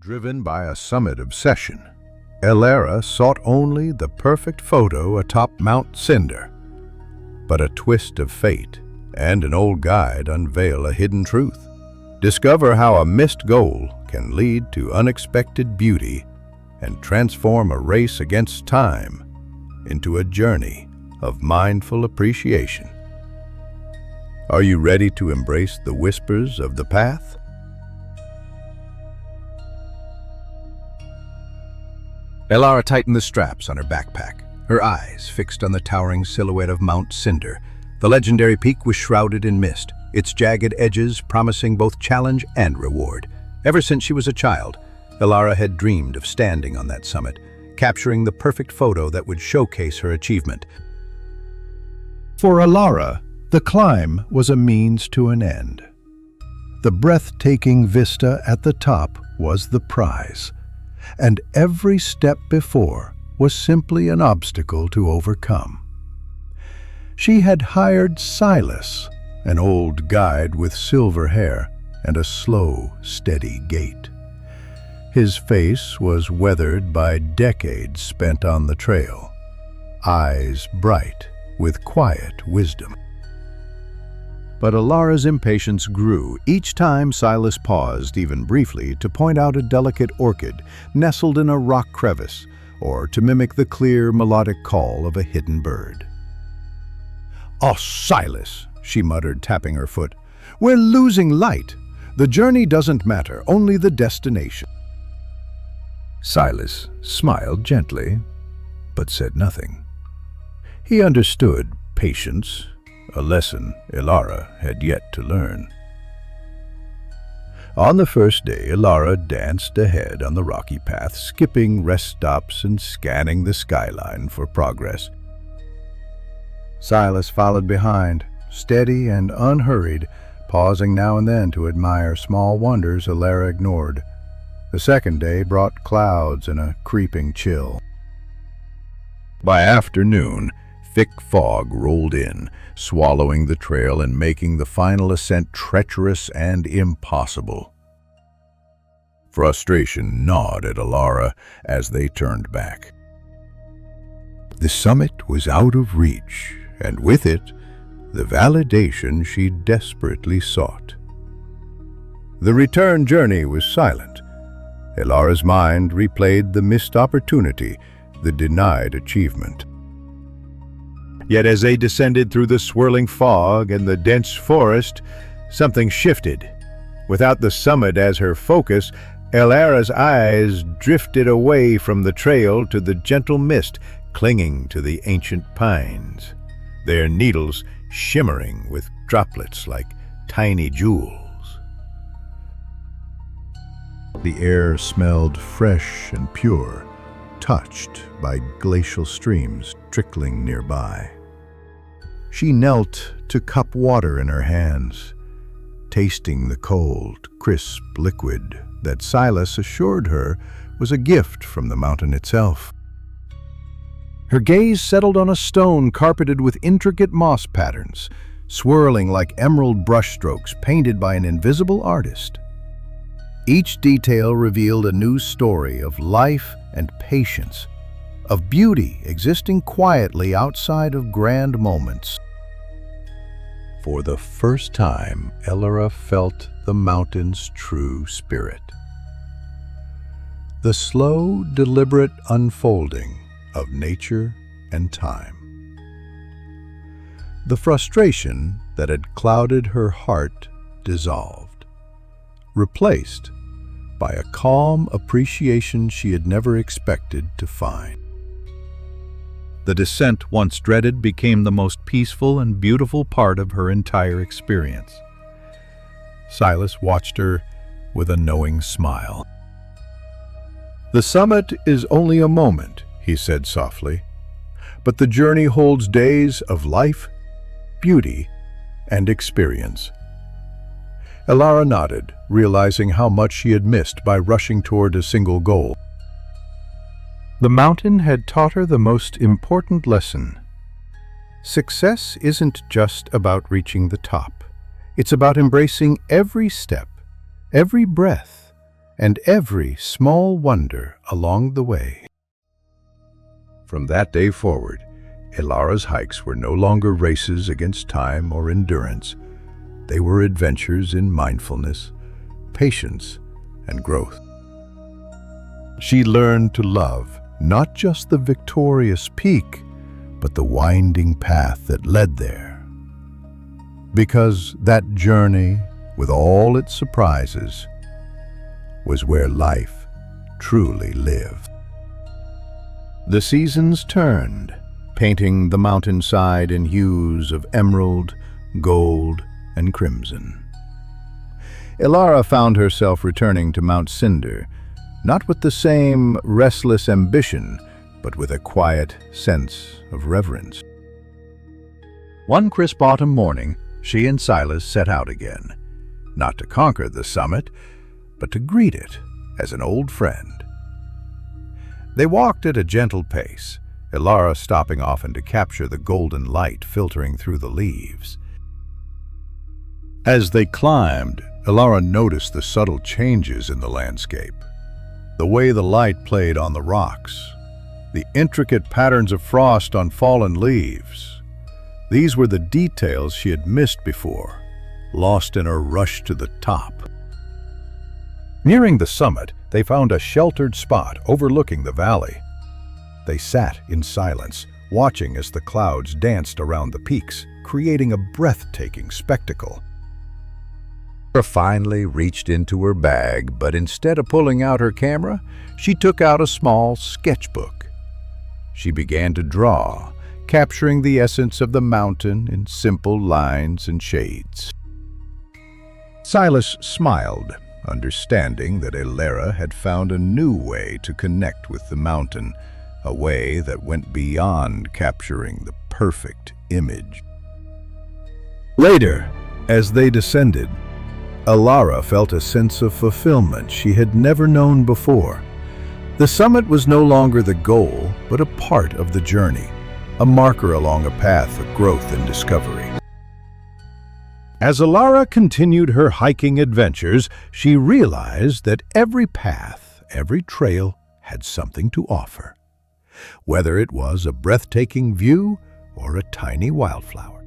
Driven by a summit obsession, Elara sought only the perfect photo atop Mount Cinder. But a twist of fate and an old guide unveil a hidden truth. Discover how a missed goal can lead to unexpected beauty and transform a race against time into a journey of mindful appreciation. Are you ready to embrace the whispers of the path? Elara tightened the straps on her backpack, her eyes fixed on the towering silhouette of Mount Cinder. The legendary peak was shrouded in mist, its jagged edges promising both challenge and reward. Ever since she was a child, Elara had dreamed of standing on that summit, capturing the perfect photo that would showcase her achievement. For Elara, the climb was a means to an end. The breathtaking vista at the top was the prize, and every step before was simply an obstacle to overcome. She had hired Silas, an old guide with silver hair and a slow, steady gait. His face was weathered by decades spent on the trail, eyes bright with quiet wisdom. But Elara's impatience grew each time Silas paused, even briefly, to point out a delicate orchid nestled in a rock crevice, or to mimic the clear, melodic call of a hidden bird. "Oh, Silas," she muttered, tapping her foot. "We're losing light. The journey doesn't matter, only the destination." Silas smiled gently, but said nothing. He understood patience, a lesson Elara had yet to learn. On the first day, Elara danced ahead on the rocky path, skipping rest stops and scanning the skyline for progress. Silas followed behind, steady and unhurried, pausing now and then to admire small wonders Elara ignored. The second day brought clouds and a creeping chill. By afternoon, thick fog rolled in, swallowing the trail and making the final ascent treacherous and impossible. Frustration gnawed at Elara as they turned back. The summit was out of reach, and with it, the validation she desperately sought. The return journey was silent. Elara's mind replayed the missed opportunity, the denied achievement. Yet as they descended through the swirling fog and the dense forest, something shifted. Without the summit as her focus, Elara's eyes drifted away from the trail to the gentle mist clinging to the ancient pines, their needles shimmering with droplets like tiny jewels. The air smelled fresh and pure, touched by glacial streams trickling nearby. She knelt to cup water in her hands, tasting the cold, crisp liquid that Silas assured her was a gift from the mountain itself. Her gaze settled on a stone carpeted with intricate moss patterns, swirling like emerald brushstrokes painted by an invisible artist. Each detail revealed a new story of life and patience, of beauty existing quietly outside of grand moments. For the first time, Elara felt the mountain's true spirit. The slow, deliberate unfolding of nature and time. The frustration that had clouded her heart dissolved, replaced by a calm appreciation she had never expected to find. The descent, once dreaded, became the most peaceful and beautiful part of her entire experience. Silas watched her with a knowing smile. "The summit is only a moment," he said softly, "but the journey holds days of life, beauty, and experience." Elara nodded, realizing how much she had missed by rushing toward a single goal. The mountain had taught her the most important lesson. Success isn't just about reaching the top. It's about embracing every step, every breath, and every small wonder along the way. From that day forward, Elara's hikes were no longer races against time or endurance. They were adventures in mindfulness, patience, and growth. She learned to love not just the victorious peak, but the winding path that led there. Because that journey, with all its surprises, was where life truly lived. The seasons turned, painting the mountainside in hues of emerald, gold, and crimson. Elara found herself returning to Mount Cinder, not with the same restless ambition, but with a quiet sense of reverence. One crisp autumn morning, she and Silas set out again, not to conquer the summit, but to greet it as an old friend. They walked at a gentle pace, Elara stopping often to capture the golden light filtering through the leaves. As they climbed, Elara noticed the subtle changes in the landscape. The way the light played on the rocks, the intricate patterns of frost on fallen leaves. These were the details she had missed before, lost in her rush to the top. Nearing the summit, they found a sheltered spot overlooking the valley. They sat in silence, watching as the clouds danced around the peaks, creating a breathtaking spectacle. Elara finally reached into her bag, but instead of pulling out her camera, she took out a small sketchbook. She began to draw, capturing the essence of the mountain in simple lines and shades. Silas smiled, understanding that Elara had found a new way to connect with the mountain, a way that went beyond capturing the perfect image. Later, as they descended, Elara felt a sense of fulfillment she had never known before. The summit was no longer the goal, but a part of the journey, a marker along a path of growth and discovery. As Elara continued her hiking adventures, she realized that every path, every trail had something to offer, whether it was a breathtaking view or a tiny wildflower.